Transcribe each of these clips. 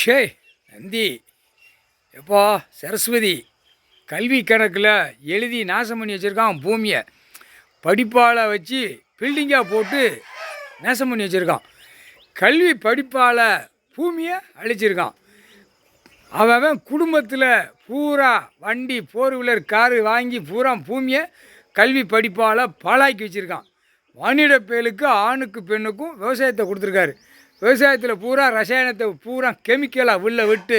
ஷே நந்தி எப்போ சரஸ்வதி கல்வி கணக்கில் எழுதி நாசம் பண்ணி வச்சுருக்கான் பூமியை. படிப்பால் வச்சு பில்டிங்காக போட்டு நாசம் பண்ணி வச்சுருக்கான். கல்வி படிப்பால் பூமியை அழிச்சிருக்கான். அவன் குடும்பத்தில் பூரா வண்டி ஃபோர் வீலர் காரு வாங்கி பூரா பூமியை கல்வி படிப்பால் பாழாக்கி வச்சுருக்கான். வானிட பேலுக்கு ஆணுக்கு பெண்ணுக்கும் விவசாயத்தை கொடுத்துருக்காரு. விவசாயத்தில் பூரா ரசாயனத்தை பூரா கெமிக்கலாக உள்ள விட்டு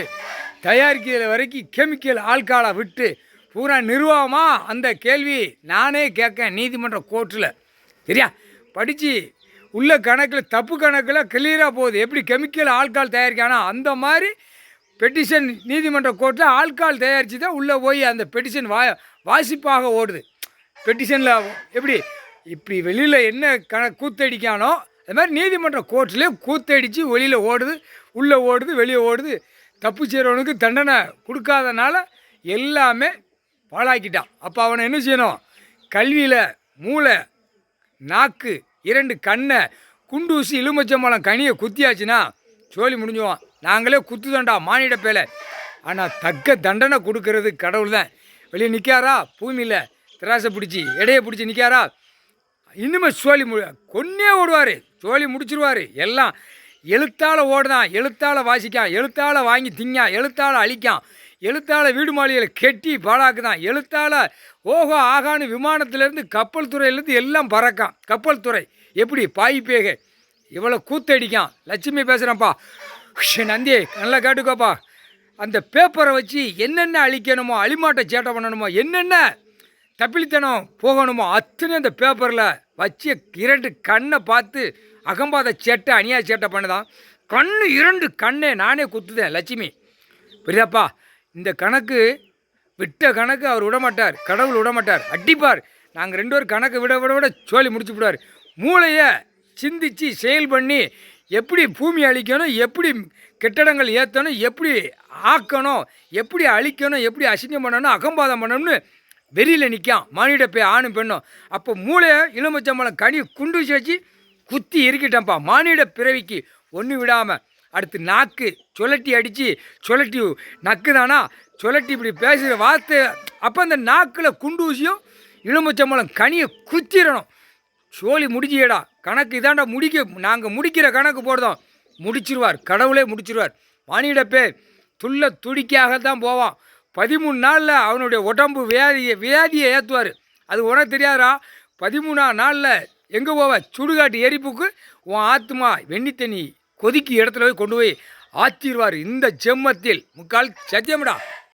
தயாரிக்கிற வரைக்கும் கெமிக்கல் ஆள்காலாக விட்டு பூரா நிர்வாகமாக அந்த கேள்வி நானே கேட்கேன் நீதிமன்ற கோர்ட்டில். சரியா படித்து உள்ள கணக்கில் தப்பு கணக்கில் கிளியராக போகுது. எப்படி கெமிக்கல் ஆள்கால் தயாரிக்கானா அந்த மாதிரி பெட்டிஷன் நீதிமன்ற கோர்ட்டில் ஆள்கால் தயாரித்து தான் உள்ளே போய் அந்த பெட்டிஷன் வாசிப்பாக ஓடுது. பெட்டிஷனில் எப்படி இப்படி வெளியில் என்ன கூத்தடிக்கானோ அது மாதிரி நீதிமன்ற கோர்ட்லேயே கூத்தடித்து வெளியில் ஓடுது, உள்ளே ஓடுது, வெளியே ஓடுது. தப்பு செய்கிறவனுக்கு தண்டனை கொடுக்காதனால எல்லாமே பாழாக்கிட்டான். அப்போ அவனை என்ன செய்யணும்? கல்வியில் மூளை, நாக்கு, 2 கண்ணை குண்டூசி எலுமிச்சம்பழம் கனியை குத்தியாச்சுன்னா சோழி முடிஞ்சுவான். நாங்களே குத்துதண்டா மானிட பேலை. ஆனால் தக்க தண்டனை கொடுக்கறது கடவுள் தான். வெளியே நிற்காரா? பூமியில் திராசை பிடிச்சி எடையை பிடிச்சி நிற்காரா? இன்னுமே சோழி கொன்னே ஓடுவார், சோழி முடிச்சிருவார். எல்லாம் எழுத்தால் ஓடுதான், எழுத்தால் வாசிக்கான், எழுத்தால் வாங்கி திங்கான், எழுத்தால் அழிக்கான், எழுத்தால் வீடு மாளிகையில் கெட்டி பாழாக்குதான், எழுத்தால் ஓஹோ ஆகான்னு விமானத்துலேருந்து கப்பல் துறையிலேருந்து எல்லாம் பறக்கான். கப்பல் துறை எப்படி பாய்ப்பேக இவ்வளோ கூத்தடிக்கான். லட்சுமி பேசுகிறேன்ப்பா நந்தி நல்லா கேட்டுக்கோப்பா. அந்த பேப்பரை வச்சு என்னென்ன அழிக்கணுமோ, அழிமாட்டை சேட்டை பண்ணணுமோ, என்னென்ன தப்பிலித்தனம் போகணுமோ அத்தனை அந்த பேப்பரில் வச்சு 2 கண்ணை பார்த்து அகம்பாத சேட்டை அநியாய சேட்டை பண்ணுதான். 2 கண்ணை நானே குத்துதேன் லட்சுமி. புரியுதாப்பா? இந்த கணக்கு விட்ட கணக்கு அவர் விடமாட்டார், கடவுள் விடமாட்டார், அடிப்பார். நாங்கள் 2 பேரும் கணக்கு விட விட விட சோழி முடிச்சு விடுவார். மூளையை சிந்திச்சு செயல் பண்ணி எப்படி பூமி அழிக்கணும், எப்படி கெட்டடங்கள் ஏற்றணும், எப்படி ஆக்கணும், எப்படி அழிக்கணும், எப்படி அசிங்கம் பண்ணணும், அகம்பாதம் பண்ணணும்னு வெளியில் நிற்கான் மானிட ஆணும் பெண்ணும். அப்போ மூளையை எலுமிச்சம்பழம் கனி குண்டு வச்சு குத்தி இருக்கிட்டேன்ப்பா. மானிட பிறவிக்கு ஒன்று விடாமல். அடுத்து நாக்கு சுழட்டி அடித்து சுழட்டி நக்கு தானா சுழட்டி இப்படி பேசுகிற வார்த்தை. அப்போ அந்த நாக்கில் குண்டூசியும் எலுமிச்சம்பழம் கனியை குத்திடணும். சோழி முடிஞ்சியடா. கணக்கு இதாண்டா நாங்கள் முடிக்கிற கணக்கு போடுதோம். முடிச்சிருவார், கடவுளே முடிச்சிருவார். மானிட துள்ள துடிக்காகத்தான் போவான். 13 நாளில் அவனுடைய உடம்பு வியாதியை ஏற்றுவார். அது உனக்கு தெரியாதா? 13ஆம் நாளில் எங்கே போவ? சுடுகாட்டு எரிப்புக்கு உன் ஆத்மா வெண்ணி தண்ணி கொதிக்கு இடத்துல போய் கொண்டு போய் ஆற்றிடுவார். இந்த ஜென்மத்தில் முக்கால் சத்தியம்டா.